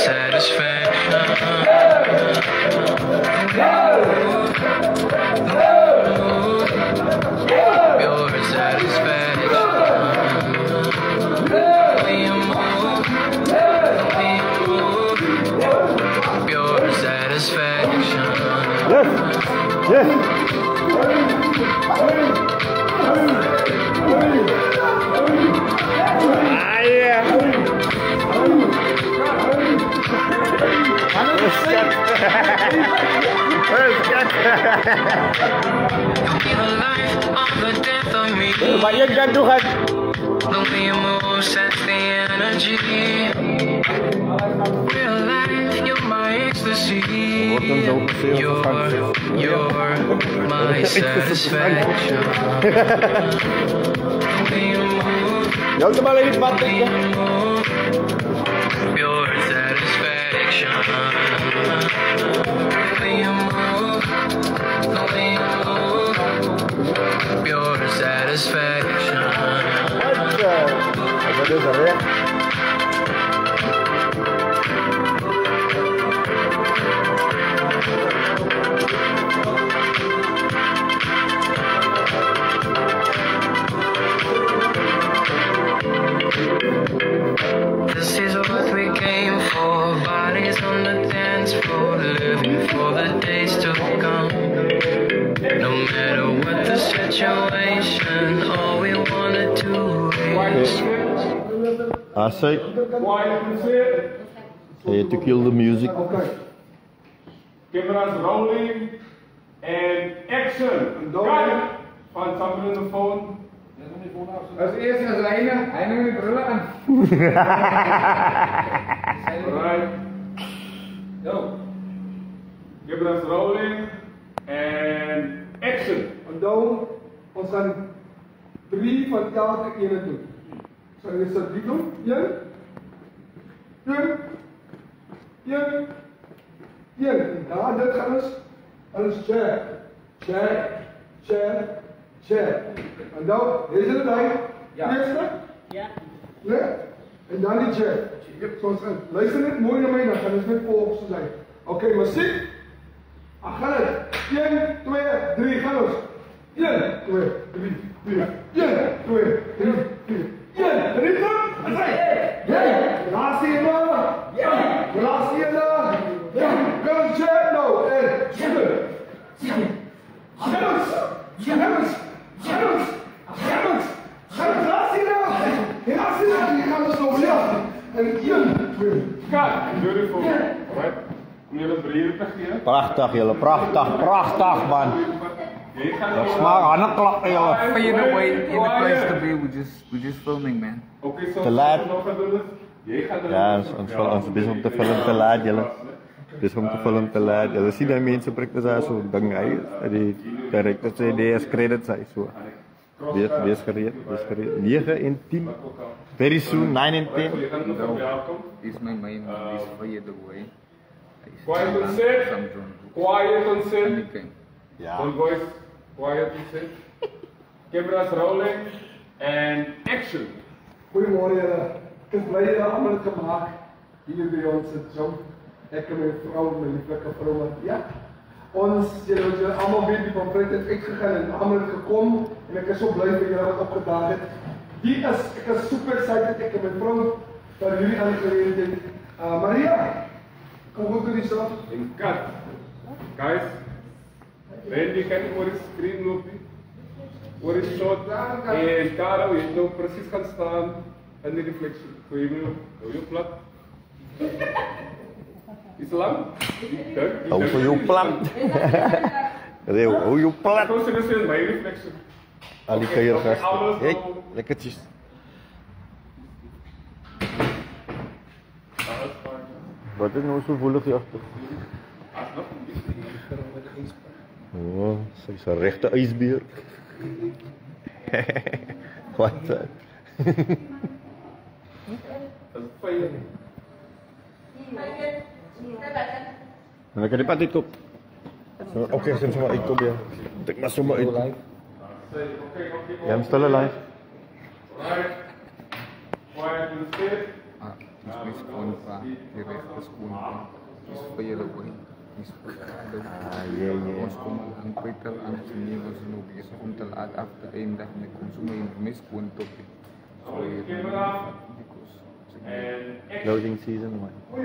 satisfaction. Pure satisfaction. When you move, pure satisfaction. Yes, yes. Ah, yeah. Banyak gantungan. The way you move sets the energy. Real life, you're my ecstasy. You're my satisfaction. The way you move, Yang kembali di batik ya. pure satisfaction. The way you move, pure satisfaction. Apa dia ya? This is what we came for, bodies on the dance floor, living for the days to come. No matter what the situation, all we wanna do is I say to kill the music. Okay. Cameras rolling and action. Cut. Find somebody on the phone. Als eerste is hij neemt de brillen aan. Alright. Go. Cameras rolling and action. Onthou, ons gaan 3 van elke ene doen. So jy sal 3 doen. 1. En dit gaan ons share. Onthou, is dit reg? Ja. Eerste? Ja. Nee? En dan die share. So ons gaan luister net mooi na my, dan gaan ons net volg soos hy. Okay, musiek. Gaan dit. 1, 2, 3, gaan ons. 1, 2, 3, 4. 1, 2, 3, 4. 1, 3, 4. Laaste een. Go check now. Cut. Beautiful. Alright. Om jullie brieven te geven. Prachtig julle, prachtig man. Dat smaak hanneklap julle. But you know, in the place to be, we're just filming, man. Okay, so Te laat. Ja, ons ons besig om te film te laat julle. Dis om te film te laat. Julle sien die mense prik dis daar so ding hy. Die director sê DS credits hy so. Wees gereed. 9 en 10. Very soon 9 and 10. He's my main, he's further away. Quiet on set. Quiet on set. Ja. Don't voice. Quiet on set. Cameras rolling and action. Goeiemôre julle. Ek is bly julle almal het gemaak hier by ons sit jong. Ek en my vrou, my lieflike vrou. Ja. Ons julle almal weet die pamflet het uitgegaan en almal het gekom en ek is so bly vir julle wat opgedaag het. Ek is super excited ek en my vrou dat jullie aan die geleentheid. Maria, kom goed met die stap. En cut. Guys, Randy kan nie oor die screen loop nie. Oor die shot. En Karel het nou precies gaan staan in die reflection. Voor je plat. Is lang? Hou vir jou plat. Hou jou plat. Kom sê dis my reflection. Al die kuiergaste. Hey, lekkertjies. Wat is nou so woelig hier agter? Oh, sy's 'n regte ysbeer. Wat? Dat is fyn. En ek het die pad uitkom. So, okay, sien sommer uitkom ja. Ek maar sommer uit. Okay. Ja, I'm still alive. Right. Quiet and sit. He's going to is gewoon is veel away. Is ons kom ang kwijtel aan het nieuwe was nog is om te laat af te eindigen met consumeren mis gewoon top. Closing season 1. By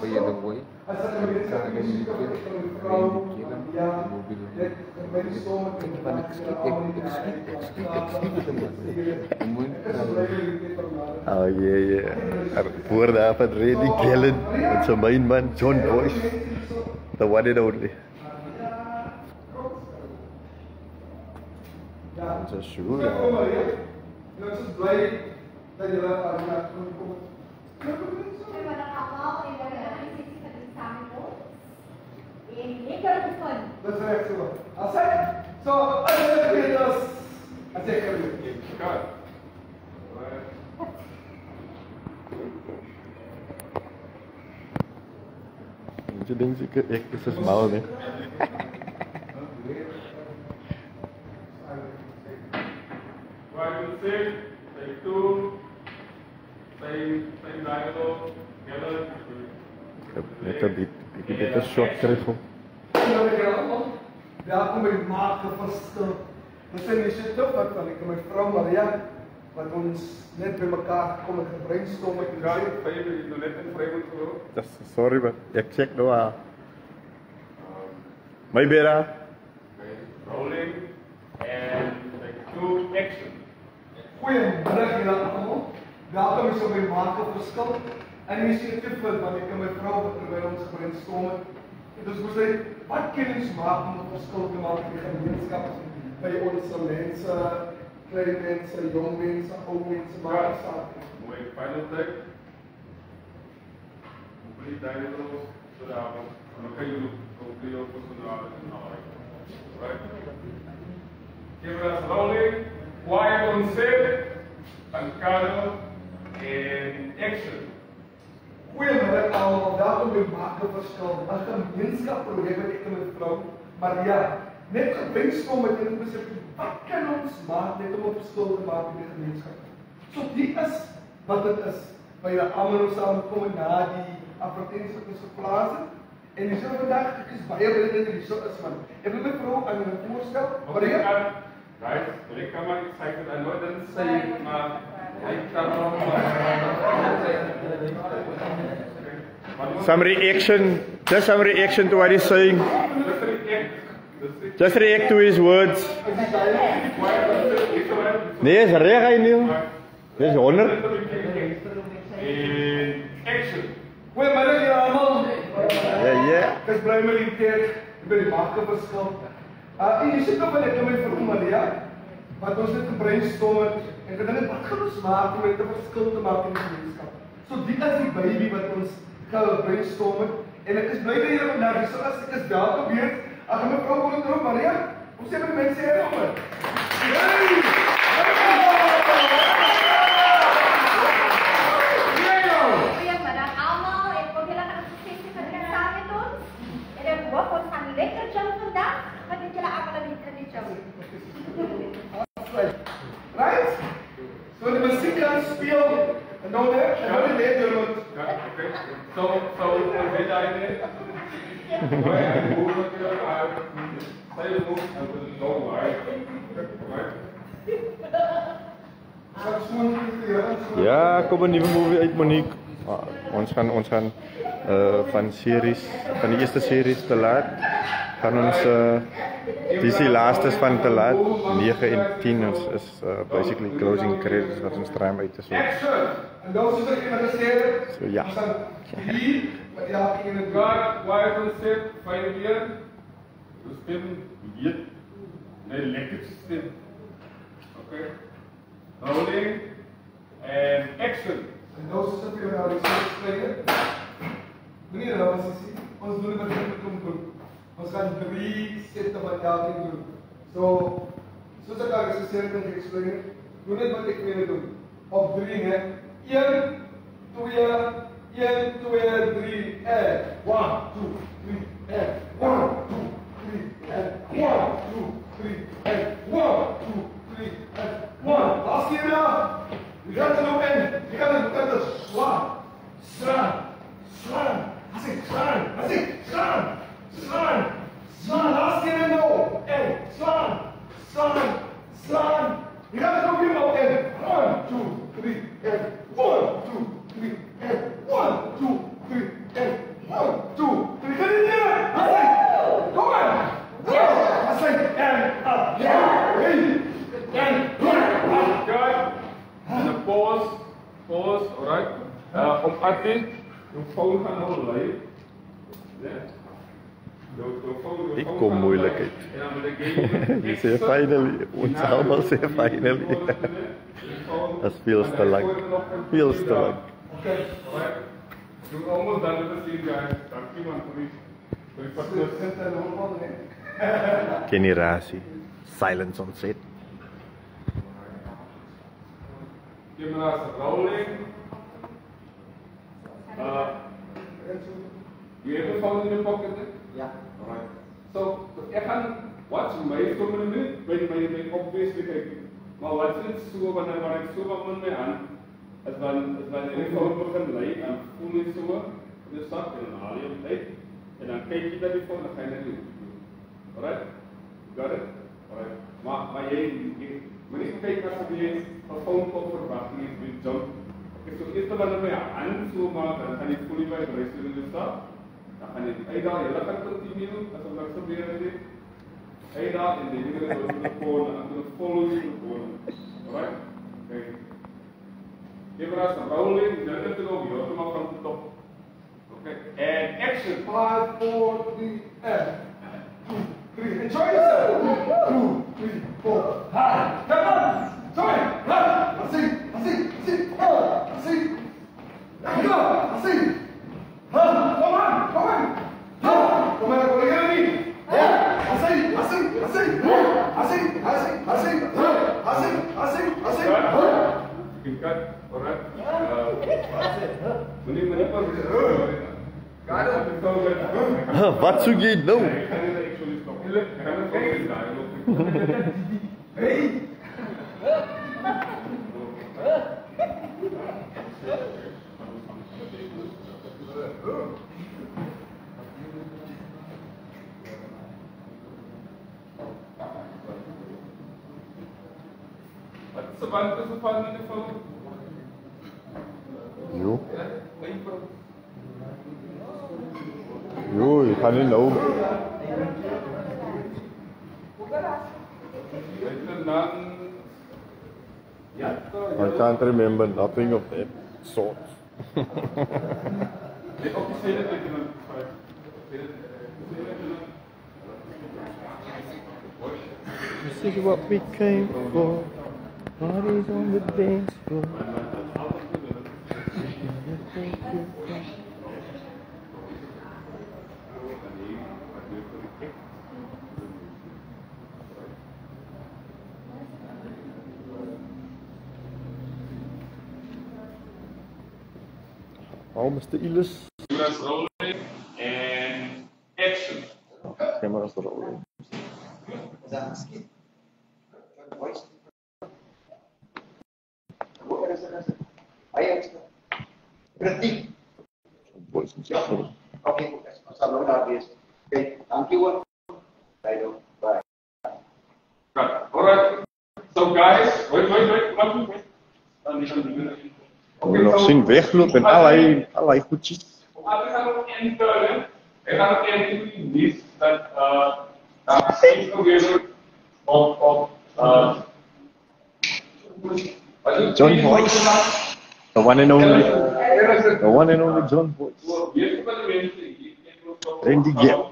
the way, Oh yeah. Voor dapat ready Kellen met zijn main man John Boyce. The one and only. That's a sure. Nou, het is blij dat je daar aan gaat komen. Dat is echt zo. Als ik zo, als ik weet als ik kan doen. Je denkt ik is het smal, hè? Take two, same dialogue, together. Net een beetje shot terug. Daar kom ik maken verschil. We zijn niet zo top wat van ik en mijn vrouw Maria, wat ons net bij elkaar komen gebrainstormen. Ja, ik ben net in vrij goed. Sorry, maar ik check nou aan. My bera. Rolling and take two, action. Goedemiddag jullie allemaal. Welkom is op mijn maken verschil. En je ziet het veel, want ik en mijn vrouw bij ons gebrainstormen. Dus we zeiden, wat kunnen we maken om een verschil te maken in de gemeenschap? Bij onze mensen, kleine mensen, jong mensen, oude mensen, maar ook zaken. Mooi, final take. Complete dialogue, vanavond. En dan kan je complete op vanavond en alles. Right? Camera's rolling. Quiet on set, and Carlo in action. Goedemiddag allemaal, welkom bij Maken Verschil, een gemeenschapproject met ik en mijn vrouw Maria. Net gebrainstorm met in het besef, wat kan ons maken net om een verschil te maken in de gemeenschap? Zo die is wat het is. Wij jullie allemaal samenkomen na die advertentie op onze plaatsen. En die zullen vandaag, het is bij jullie dat die zo is man. Ik wil mijn vrouw aan een voorstel, Maria. Guys, ik kan maar excited. I know it doesn't say it, maar ik kan nog Some reaction, just some reaction to what he's saying. Just react to his words. Nee, is reg hy nie. Dis 100. In action. Goedemiddag jullie allemaal. Ja. Ik is blij met die tijd. Ik ben die Maken Verschil. Je zit op en mijn vrouw Maria, wat ons net gebrainstormen en gedink wat gaan ons maken om een verschil te maken in de gemeenschap. So die is die baby wat ons gaan brainstormen en ek is blij dat jullie vandaag is, so as ek is welkom weer, ek gaan my vrou kom terug, Maria, hoe sê my die mense hier over? Goedemiddag allemaal, ik hoop jullie gaan succes met samen met ons en ik hoop ons gaan lekker jump vandaag. Wat denk jullie allemaal aan die jump? Right? So die muziek gaan speel en nou daar, en nou die leed doen. Okay. So weet jij dit? Right? Hoe moet je dat uit? Say the move and the low, right? Ja, kom een nieuwe movie uit Monique. Ons gaan van die eerste series te laat. Gaan ons dit is die laatste van te laat. 9 en 10 is basically closing credits wat ons try om uit te sorg. En dan soos ek net gesê het, So ja. hier wat ja in het God, why don't sit, fijn weer. Dus stem, weet, nee, lekker stem. Oké. Rolling, and action. en dan soos ek vir jou gesê het, meneer Ramsey, ons doen wat ons moet doen. Ons gaan 3 sette van elkeen doen. Soos ek al gesê het en geëxplain, doen net wat ek wil doen. Op 3 hè. 1, 2, 1, 2, 3 en 1, 2, 3 en 1, 2, 3 en 1, 2, 3 en 1, 2, 3 en 1. Last keer nou. Je gaat er nog in. Je gaat er nog in. 1, Alright. Om Ati, jou phone gaan nou live. Ja. Ik kom moeilijkheid. Je zei finally, ons allemaal zei finally. Dat is veel te lang. Veel te lang. We're almost done with the scene, guys. Thank you, man, for the Generatie. Silence on set. Cameras rolling. You have a phone in your pocket? Yeah. Alright. So, what's my community? When obviously, maar what's it so when I so van my hand? As wanneer die phone begin lei en voel net so in die sak en dan haal jy hom uit en dan kyk jy dat die phone dan gaan hy net doen. Alright? Got it? Alright. Maar jy moenie kyk as jy 'n phone call verwag nie met jump. Okay, so eers wanneer my hand so maak dan gaan die fully vibration in die sak. Dan gaan jy uitdaag, jy laat dit continue as om niks gebeur het. Uitdaag en die dinge wat op die phone en dan follow die phone. Alright? Okay. Cameras rolling, then to go, you have to come from the top. Okay, and action. 5, 4, 3, and 2, 3. Enjoy yourself. 2, 3, 4. Ha! Come on! Join! Ha! I see! Ha! I see! Go! I see! Ha! Come on! Ha! Come on, go get me! Yeah! I see! You can cut, alright? Many Wat zoek je nou? Hey! What's the fun in the phone? Jo, je gaat niet nou. I can't remember nothing of that sort. This is what we came for. Parties on the dance floor. Oh, Mr. Ilus. Cameras rolling and action. Cameras rolling. Berhenti. Voice and check. Oke, sabar habis. Oke, thank you. Bye. Alright. So guys, wait. We nog zien weglopen en allerlei goedjes. Ik ga nog intern. Ik ga nog intern niet dat steeds proberen op John Voice. The one and only John Voice. Randy Gap.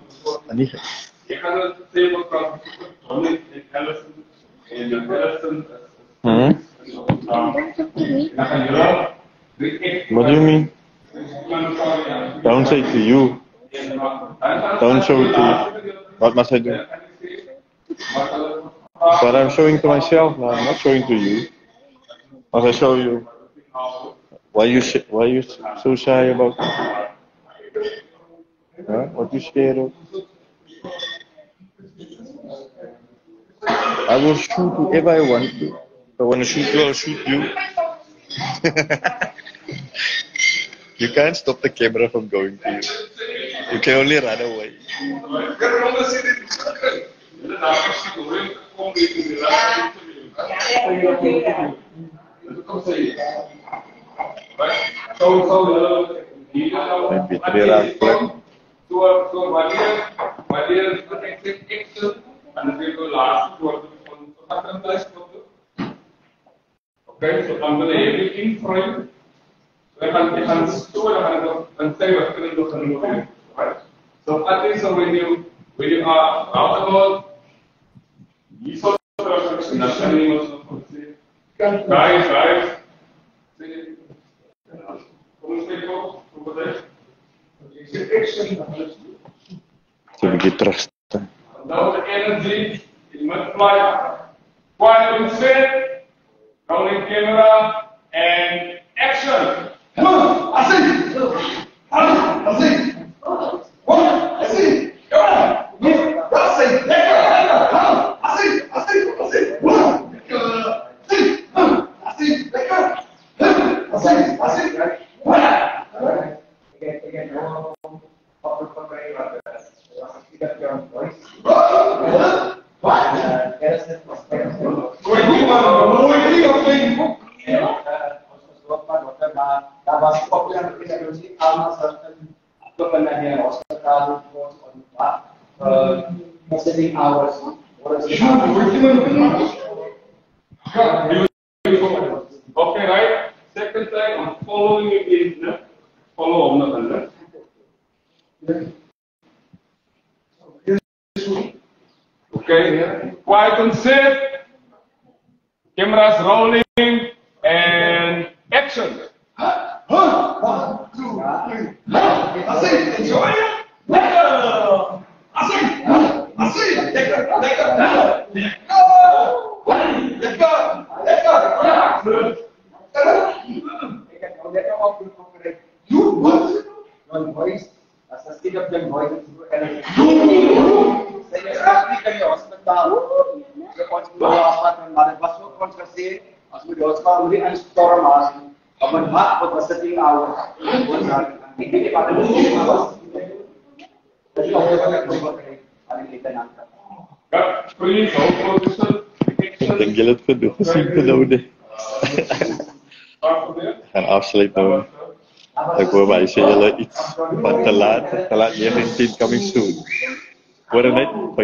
Ik ga het zeggen van Johnny Ellison en Ellison. What do you mean? Don't say to you. Don't show it to you. What must I do? But I'm showing to myself now. I'm not showing to you. Must I show you? Why you so shy about it? Huh? What you scared of? I will shoot whoever I want to. If I want to shoot you, I'll shoot you. You can't stop the camera from going to you. You can only run away. Maybe 3 hours. So wanneer action and we will last towards the okay, so I'm going to have it in frame. we gaan zo een tijd kunnen doen. Right? So at least when you are roundabout, you sort of nationally guys. Como você ficou? Como você? So we trust. Now the energy is multiplied. Quantum set, rolling camera, and action. Okay, right? Second time, I'm following you in. Follow on the under. Okay, quiet and safe. Cameras rolling and action. Ik denk jullie het genoeg gezien te doen. Gaan afsluiten nou. Ik hoor bij jullie iets van te laat 19 coming soon. Hoor je net?